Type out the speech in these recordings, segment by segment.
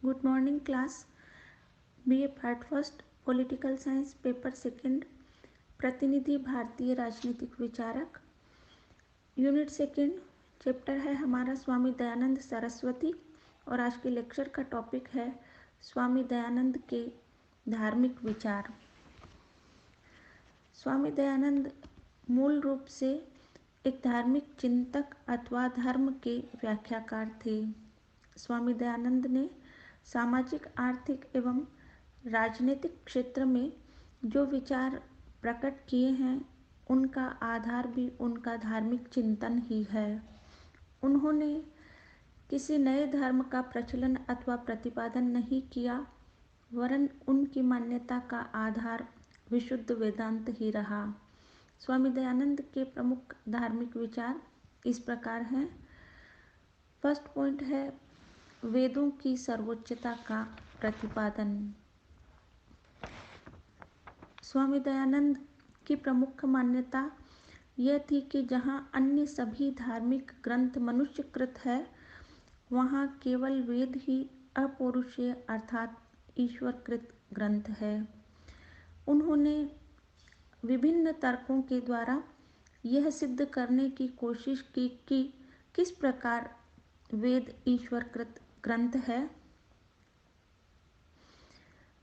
Good morning class. BA part first, political science, paper second, प्रतिनिधि भारतीय राजनीतिक विचारक, यूनिट सेकंड। चैप्टर है हमारा स्वामी दयानंद सरस्वती और आज के लेक्चर का टॉपिक है स्वामी दयानंद के धार्मिक विचार। स्वामी दयानंद मूल रूप से एक धार्मिक चिंतक अथवा धर्म के व्याख्याकार थे। स्वामी दयानंद ने सामाजिक, आर्थिक एवं राजनीतिक क्षेत्र में जो विचार प्रकट किए हैं उनका आधार भी उनका धार्मिक चिंतन ही है। उन्होंने किसी नए धर्म का प्रचलन अथवा प्रतिपादन नहीं किया, वरन उनकी मान्यता का आधार विशुद्ध वेदांत ही रहा। स्वामी दयानंद के प्रमुख धार्मिक विचार इस प्रकार हैं। फर्स्ट पॉइंट है वेदों की सर्वोच्चता का प्रतिपादन। स्वामी दयानंद की प्रमुख मान्यता यह थी कि जहाँ अन्य सभी धार्मिक ग्रंथ मनुष्यकृत है, वहाँ केवल वेद ही अपौरुषेय अर्थात ईश्वरकृत ग्रंथ है। उन्होंने विभिन्न तर्कों के द्वारा यह सिद्ध करने की कोशिश की कि किस प्रकार वेद ईश्वरकृत ग्रंथ है।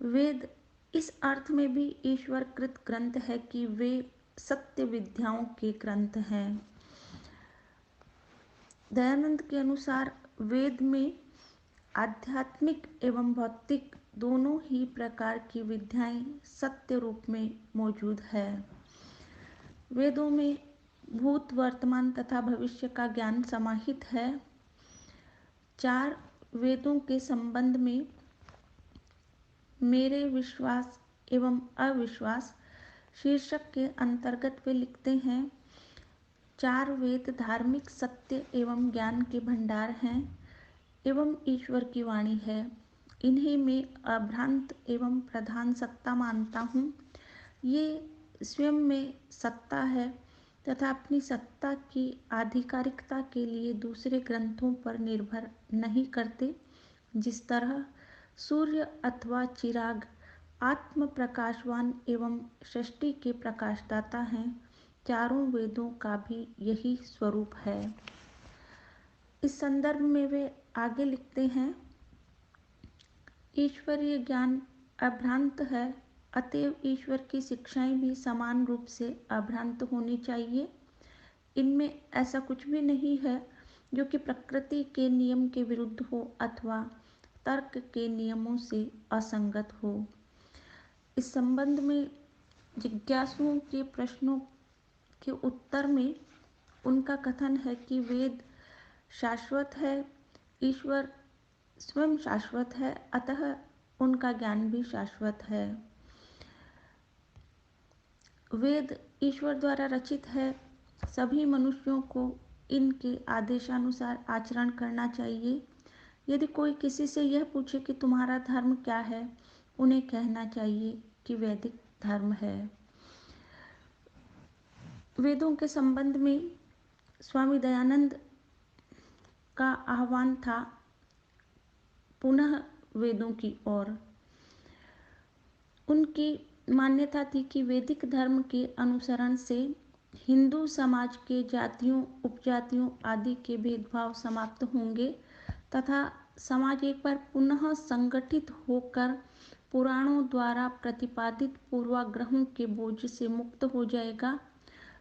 वेद इस अर्थ में भी ईश्वरकृत ग्रंथ है कि वे सत्य विद्याओं के ग्रंथ हैं। दयानंद के अनुसार वेद में आध्यात्मिक एवं भौतिक दोनों ही प्रकार की विद्याएं सत्य रूप में मौजूद है। वेदों में भूत, वर्तमान तथा भविष्य का ज्ञान समाहित है। 4 वेदों के संबंध में मेरे विश्वास एवं अविश्वास शीर्षक के अंतर्गत वे लिखते हैं, 4 वेद धार्मिक सत्य एवं ज्ञान के भंडार हैं एवं ईश्वर की वाणी है। इन्हें मैं अभ्रांत एवं प्रधान सत्ता मानता हूँ। ये स्वयं में सत्ता है तथा अपनी सत्ता की आधिकारिकता के लिए दूसरे ग्रंथों पर निर्भर नहीं करते। जिस तरह सूर्य अथवा चिराग आत्म प्रकाशवान एवं सृष्टि के प्रकाशदाता हैं, चारों वेदों का भी यही स्वरूप है। इस संदर्भ में वे आगे लिखते हैं, ईश्वरीय ज्ञान अभ्रांत है, अतएव ईश्वर की शिक्षाएं भी समान रूप से अभ्रांत होनी चाहिए। इनमें ऐसा कुछ भी नहीं है जो कि प्रकृति के नियम के विरुद्ध हो अथवा तर्क के नियमों से असंगत हो। इस संबंध में जिज्ञासुओं के प्रश्नों के उत्तर में उनका कथन है कि वेद शाश्वत है, ईश्वर स्वयं शाश्वत है, अतः उनका ज्ञान भी शाश्वत है। वेद ईश्वर द्वारा रचित है, सभी मनुष्यों को इनके आदेशानुसार आचरण करना चाहिए। यदि कोई किसी से यह पूछे कि तुम्हारा धर्म क्या है, उन्हें कहना चाहिए कि वैदिक धर्म है। वेदों के संबंध में स्वामी दयानंद का आह्वान था पुनः वेदों की ओर। उनकी मान्यता थी कि वैदिक धर्म के अनुसरण से हिंदू समाज के जातियों, उपजातियों आदि के भेदभाव समाप्त होंगे तथा समाज एक बार पुनः संगठित होकर पुराणों द्वारा प्रतिपादित पूर्वाग्रहों के बोझ से मुक्त हो जाएगा।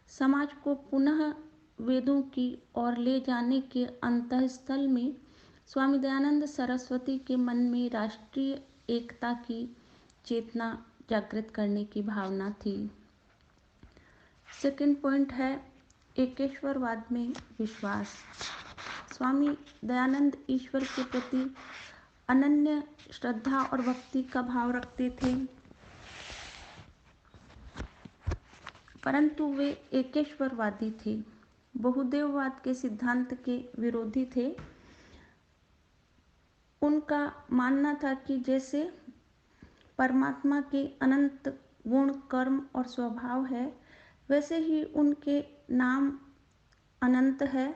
समाज को पुनः वेदों की ओर ले जाने के अंतःस्थल में स्वामी दयानंद सरस्वती के मन में राष्ट्रीय एकता की चेतना जागृत करने की भावना थी। सेकंड पॉइंट है एकेश्वरवाद में विश्वास। स्वामी दयानंद ईश्वर के प्रति अनन्य श्रद्धा और भक्ति का भाव रखते थे, परंतु वे एकेश्वरवादी थे, बहुदेववाद के सिद्धांत के विरोधी थे। उनका मानना था कि जैसे परमात्मा के अनंत गुण, कर्म और स्वभाव है, वैसे ही उनके नाम अनंत है,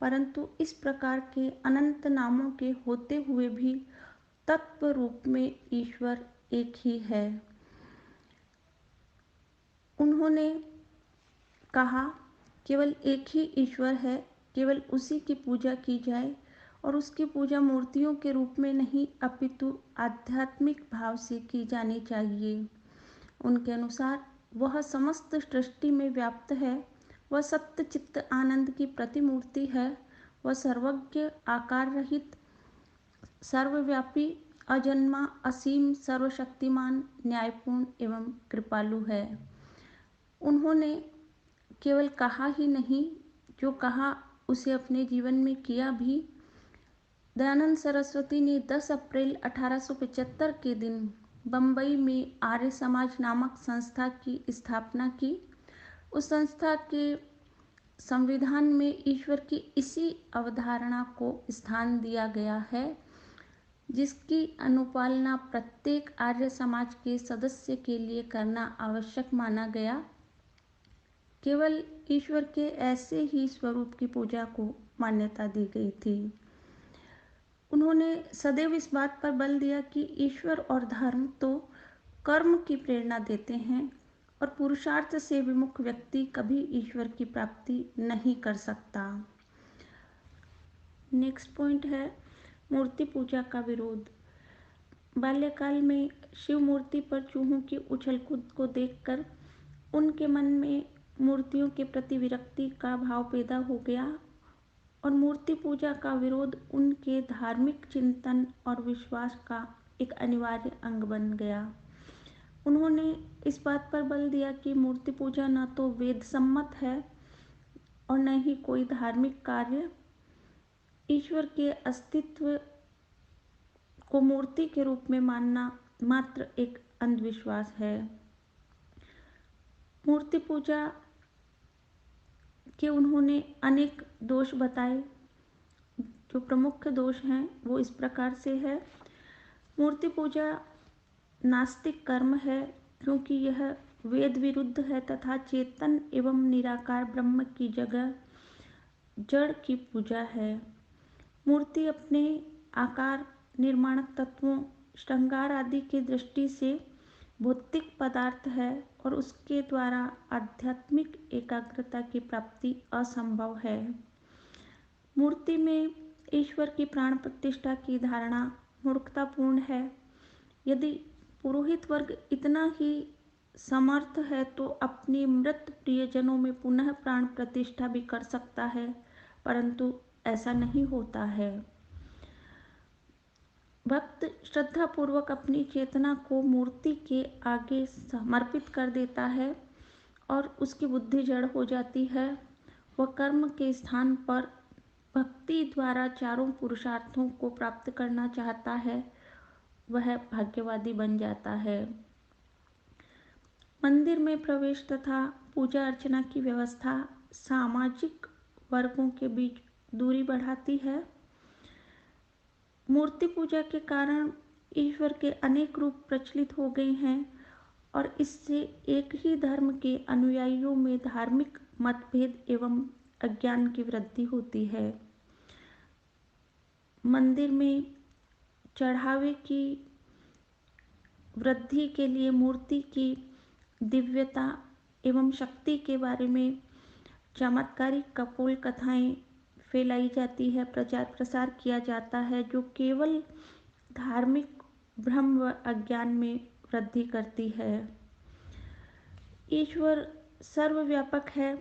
परंतु इस प्रकार के अनंत नामों के होते हुए भी तत्व रूप में ईश्वर एक ही है। उन्होंने कहा केवल एक ही ईश्वर है, केवल उसी की पूजा की जाए और उसकी पूजा मूर्तियों के रूप में नहीं अपितु आध्यात्मिक भाव से की जानी चाहिए। उनके अनुसार वह समस्त सृष्टि में व्याप्त है, वह सत्य चित्त आनंद की प्रतिमूर्ति है, वह सर्वज्ञ आकार रहित सर्वव्यापी अजन्मा असीम सर्वशक्तिमान न्यायपूर्ण एवं कृपालु है। उन्होंने केवल कहा ही नहीं, जो कहा उसे अपने जीवन में किया भी। दयानंद सरस्वती ने 10 अप्रैल 1875 के दिन बम्बई में आर्य समाज नामक संस्था की स्थापना की। उस संस्था के संविधान में ईश्वर की इसी अवधारणा को स्थान दिया गया है, जिसकी अनुपालना प्रत्येक आर्य समाज के सदस्य के लिए करना आवश्यक माना गया। केवल ईश्वर के ऐसे ही स्वरूप की पूजा को मान्यता दी गई थी। उन्होंने सदैव इस बात पर बल दिया कि ईश्वर और धर्म तो कर्म की प्रेरणा देते हैं और पुरुषार्थ से विमुख व्यक्ति कभी ईश्वर की प्राप्ति नहीं कर सकता। नेक्स्ट पॉइंट है मूर्ति पूजा का विरोध। बाल्यकाल में शिव मूर्ति पर चूहों की उछल कूद को देखकर उनके मन में मूर्तियों के प्रति विरक्ति का भाव पैदा हो गया और मूर्ति पूजा का विरोध उनके धार्मिक चिंतन और विश्वास का एक अनिवार्य अंग बन गया। उन्होंने इस बात पर बल दिया कि मूर्ति पूजा न तो वेद सम्मत है और न ही कोई धार्मिक कार्य। ईश्वर के अस्तित्व को मूर्ति के रूप में मानना मात्र एक अंधविश्वास है। मूर्ति पूजा के उन्होंने अनेक दोष बताए। जो प्रमुख दोष हैं वो इस प्रकार से है। मूर्ति पूजा नास्तिक कर्म है, क्योंकि यह वेद विरुद्ध है तथा चेतन एवं निराकार ब्रह्म की जगह जड़ की पूजा है। मूर्ति अपने आकार, निर्माण तत्वों, श्रृंगार आदि की दृष्टि से भौतिक पदार्थ है और उसके द्वारा आध्यात्मिक एकाग्रता की प्राप्ति असंभव है। मूर्ति में ईश्वर की प्राण प्रतिष्ठा की धारणा मूर्खतापूर्ण है। यदि पुरोहित वर्ग इतना ही समर्थ है तो अपने मृत प्रियजनों में पुनः प्राण प्रतिष्ठा भी कर सकता है, परंतु ऐसा नहीं होता है। भक्त श्रद्धापूर्वक अपनी चेतना को मूर्ति के आगे समर्पित कर देता है और उसकी बुद्धि जड़ हो जाती है। वह कर्म के स्थान पर भक्ति द्वारा चारों पुरुषार्थों को प्राप्त करना चाहता है, वह भाग्यवादी बन जाता है। मंदिर में प्रवेश तथा पूजा अर्चना की व्यवस्था सामाजिक वर्गों के बीच दूरी बढ़ाती है। मूर्ति पूजा के कारण ईश्वर के अनेक रूप प्रचलित हो गए हैं और इससे एक ही धर्म के अनुयायियों में धार्मिक मतभेद एवं अज्ञान की वृद्धि होती है। मंदिर में चढ़ावे की वृद्धि के लिए मूर्ति की दिव्यता एवं शक्ति के बारे में चमत्कारिक कपोल कथाएं फैलाई जाती है, प्रचार प्रसार किया जाता है, जो केवल धार्मिक भ्रम व अज्ञान में वृद्धि करती है। ईश्वर सर्वव्यापक है,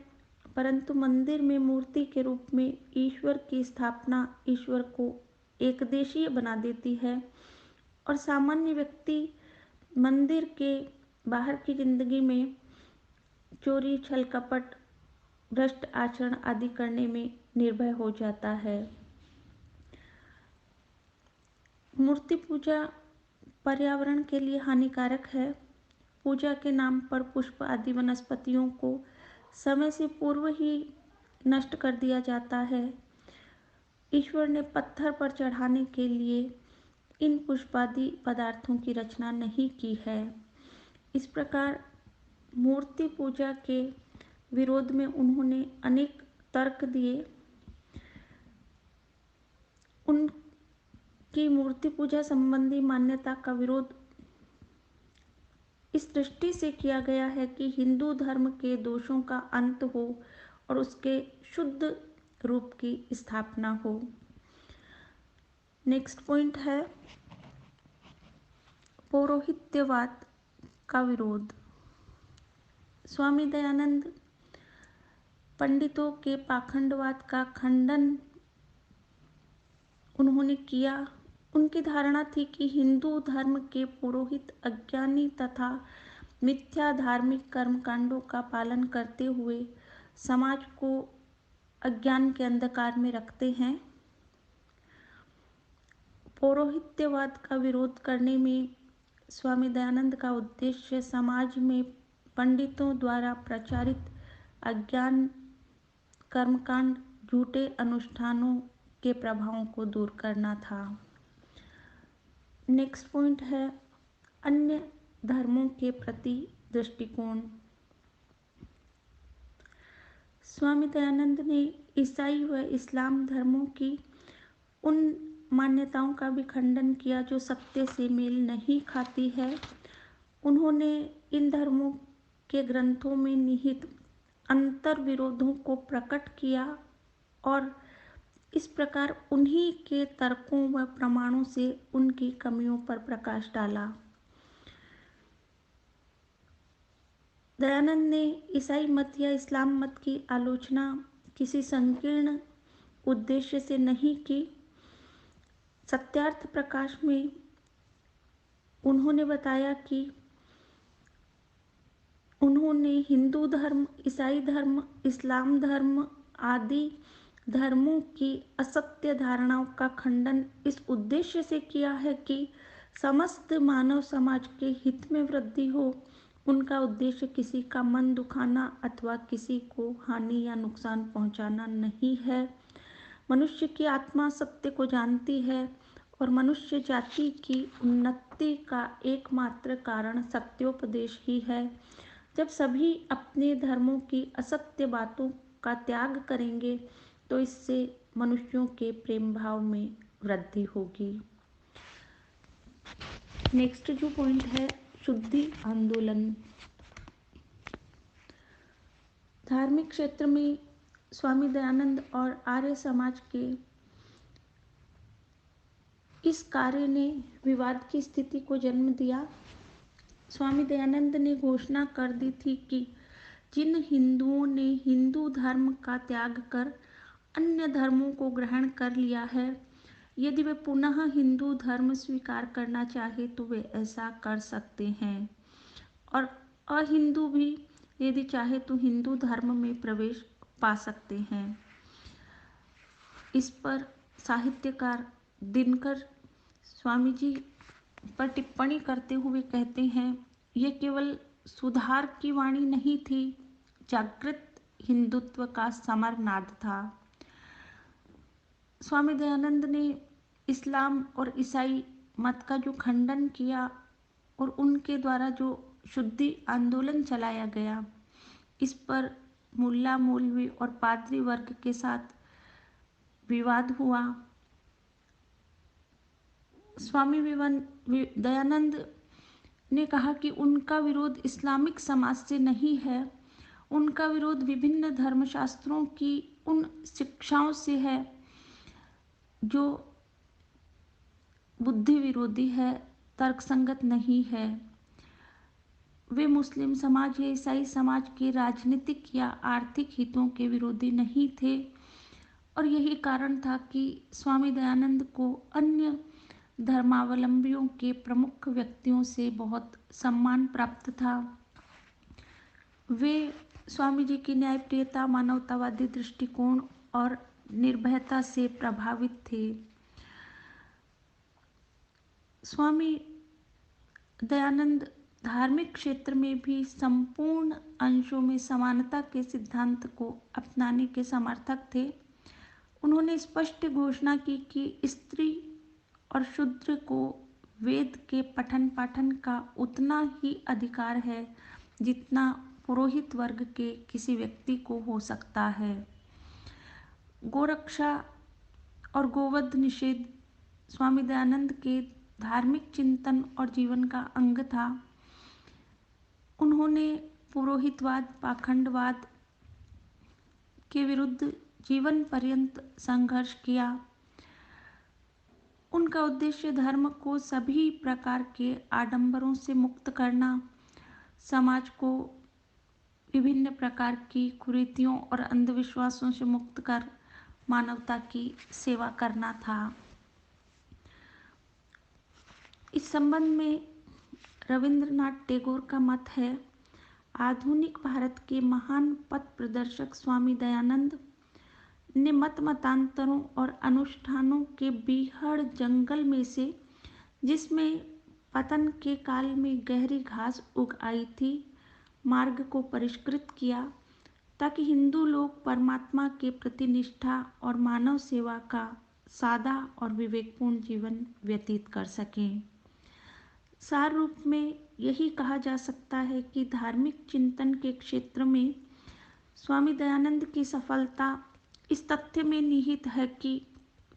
परंतु मंदिर में मूर्ति के रूप में ईश्वर की स्थापना ईश्वर को एकदेशीय बना देती है और सामान्य व्यक्ति मंदिर के बाहर की जिंदगी में चोरी, छल कपट, भ्रष्ट आचरण आदि करने में निर्भय हो जाता है। मूर्ति पूजा पर्यावरण के लिए हानिकारक है। पूजा के नाम पर पुष्प आदि वनस्पतियों को समय से पूर्व ही नष्ट कर दिया जाता है। ईश्वर ने पत्थर पर चढ़ाने के लिए इन पुष्पादि पदार्थों की रचना नहीं की है। इस प्रकार मूर्ति पूजा के विरोध में उन्होंने अनेक तर्क दिए। कि मूर्ति पूजा संबंधी मान्यता का विरोध इस दृष्टि से किया गया है कि हिंदू धर्म के दोषों का अंत हो और उसके शुद्ध रूप की स्थापना हो। नेक्स्ट पॉइंट है पौरोहित्यवाद का विरोध। स्वामी दयानंद पंडितों के पाखंडवाद का खंडन उन्होंने किया। उनकी धारणा थी कि हिंदू धर्म के पुरोहित अज्ञानी तथा मिथ्या धार्मिक कर्मकांडों का पालन करते हुए समाज को अज्ञान के अंधकार में रखते हैं। पौरोहित्यवाद का विरोध करने में स्वामी दयानंद का उद्देश्य समाज में पंडितों द्वारा प्रचारित अज्ञान, कर्मकांड, झूठे अनुष्ठानों के प्रभावों को दूर करना था। नेक्स्ट पॉइंट है अन्य धर्मों के प्रति दृष्टिकोण। स्वामी दयानंद ने ईसाई व इस्लाम धर्मों की उन मान्यताओं का भी खंडन किया जो सत्य से मेल नहीं खाती है। उन्होंने इन धर्मों के ग्रंथों में निहित अंतर विरोधों को प्रकट किया और इस प्रकार उन्हीं के तर्कों व प्रमाणों से उनकी कमियों पर प्रकाश डाला। दयानंद ने ईसाई मत या इस्लाम मत की आलोचना किसी संकीर्ण उद्देश्य से नहीं की। सत्यार्थ प्रकाश में उन्होंने बताया कि उन्होंने हिंदू धर्म, ईसाई धर्म, इस्लाम धर्म आदि धर्मों की असत्य धारणाओं का खंडन इस उद्देश्य से किया है कि समस्त मानव समाज के हित में वृद्धि हो। उनका उद्देश्य किसी का मन दुखाना अथवा किसी को हानि या नुकसान पहुंचाना नहीं है। मनुष्य की आत्मा सत्य को जानती है और मनुष्य जाति की उन्नति का एकमात्र कारण सत्योपदेश ही है। जब सभी अपने धर्मों की असत्य बातों का त्याग करेंगे तो इससे मनुष्यों के प्रेम भाव में वृद्धि होगी। नेक्स्ट जो पॉइंट है शुद्धि आंदोलन। धार्मिक क्षेत्र में स्वामी दयानंद और आर्य समाज के इस कार्य ने विवाद की स्थिति को जन्म दिया। स्वामी दयानंद ने घोषणा कर दी थी कि जिन हिंदुओं ने हिंदू धर्म का त्याग कर अन्य धर्मों को ग्रहण कर लिया है, यदि वे पुनः हिंदू धर्म स्वीकार करना चाहे तो वे ऐसा कर सकते हैं और अहिंदू भी यदि चाहे तो हिंदू धर्म में प्रवेश पा सकते हैं। इस पर साहित्यकार दिनकर स्वामी जी पर टिप्पणी करते हुए कहते हैं, ये केवल सुधार की वाणी नहीं थी, जागृत हिंदुत्व का समर नाद था। स्वामी दयानंद ने इस्लाम और ईसाई मत का जो खंडन किया और उनके द्वारा जो शुद्धि आंदोलन चलाया गया, इस पर मुल्ला मौलवी और पादरी वर्ग के साथ विवाद हुआ। स्वामी दयानंद ने कहा कि उनका विरोध इस्लामिक समाज से नहीं है, उनका विरोध विभिन्न धर्मशास्त्रों की उन शिक्षाओं से है जो बुद्धि विरोधी है, तर्कसंगत नहीं है। वे मुस्लिम समाज या ईसाई समाज के राजनीतिक या आर्थिक हितों के विरोधी नहीं थे और यही कारण था कि स्वामी दयानंद को अन्य धर्मावलंबियों के प्रमुख व्यक्तियों से बहुत सम्मान प्राप्त था। वे स्वामी जी की न्यायप्रियता, मानवतावादी दृष्टिकोण और निर्भयता से प्रभावित थे। स्वामी दयानंद धार्मिक क्षेत्र में भी संपूर्ण अंशों में समानता के सिद्धांत को अपनाने के समर्थक थे। उन्होंने स्पष्ट घोषणा की कि स्त्री और शूद्र को वेद के पठन पाठन का उतना ही अधिकार है जितना पुरोहित वर्ग के किसी व्यक्ति को हो सकता है। गोरक्षा और गोवध निषेध स्वामी दयानंद के धार्मिक चिंतन और जीवन का अंग था। उन्होंने पुरोहितवाद, पाखंडवाद के विरुद्ध जीवन पर्यंत संघर्ष किया। उनका उद्देश्य धर्म को सभी प्रकार के आडंबरों से मुक्त करना, समाज को विभिन्न प्रकार की कुरीतियों और अंधविश्वासों से मुक्त कर मानवता की सेवा करना था। इस संबंध में रविंद्रनाथ टैगोर का मत है, आधुनिक भारत के महान पथ प्रदर्शक स्वामी दयानंद ने मत मतांतरों और अनुष्ठानों के बीहड़ जंगल में से, जिसमें पतन के काल में गहरी घास उग आई थी, मार्ग को परिष्कृत किया ताकि हिंदू लोग परमात्मा के प्रति निष्ठा और मानव सेवा का सादा और विवेकपूर्ण जीवन व्यतीत कर सकें। सार रूप में यही कहा जा सकता है कि धार्मिक चिंतन के क्षेत्र में स्वामी दयानंद की सफलता इस तथ्य में निहित है कि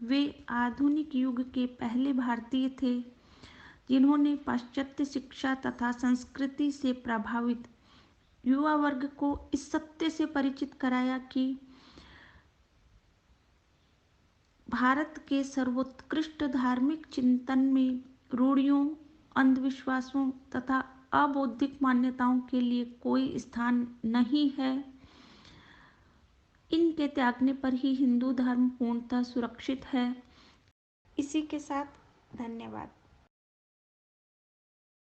वे आधुनिक युग के पहले भारतीय थे जिन्होंने पाश्चात्य शिक्षा तथा संस्कृति से प्रभावित युवा वर्ग को इस सत्य से परिचित कराया कि भारत के सर्वोत्कृष्ट धार्मिक चिंतन में रूढ़ियों, अंधविश्वासों तथा अबौद्धिक मान्यताओं के लिए कोई स्थान नहीं है। इनके त्यागने पर ही हिंदू धर्म पूर्णतः सुरक्षित है। इसी के साथ धन्यवाद।